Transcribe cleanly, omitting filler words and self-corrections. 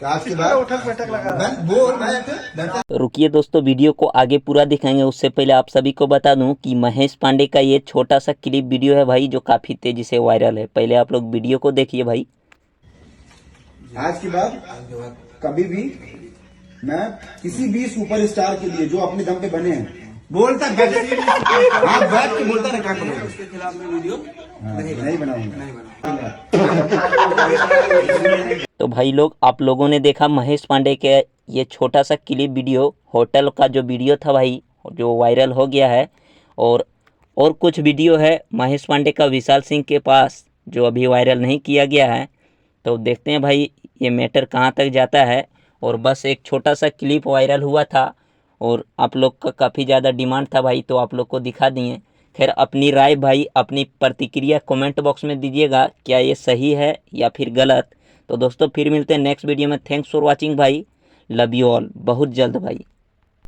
आज के बाद उठक बैठक लगा बोल रहे। रुकिए दोस्तों, वीडियो को आगे पूरा दिखाएंगे उससे पहले आप सभी को बता दूं कि महेश पांडे का ये छोटा सा क्लिप वीडियो है भाई, जो काफी तेजी से वायरल है। पहले आप लोग वीडियो को देखिए भाई। आज के बाद कभी भी मैं किसी भी सुपरस्टार के लिए जो अपने दम पे बने हैं बोलता बैठ के बोलता रखा करो, उसके खिलाफ में वीडियो नहीं बनाऊंगा। तो भाई लोग, आप लोगों ने देखा महेश पांडे के ये छोटा सा क्लिप वीडियो, होटल का जो वीडियो था भाई, जो वायरल हो गया है। और कुछ वीडियो है महेश पांडे का विशाल सिंह के पास, जो अभी वायरल नहीं किया गया है। तो देखते हैं भाई ये मैटर कहाँ तक जाता है। और बस एक छोटा सा क्लिप वायरल हुआ था और आप लोग का काफ़ी ज़्यादा डिमांड था भाई, तो आप लोग को दिखा दिए। खैर, अपनी राय भाई, अपनी प्रतिक्रिया कमेंट बॉक्स में दीजिएगा, क्या ये सही है या फिर गलत। तो दोस्तों फिर मिलते हैं नेक्स्ट वीडियो में। थैंक्स फॉर वॉचिंग भाई, लव यू ऑल, बहुत जल्द भाई।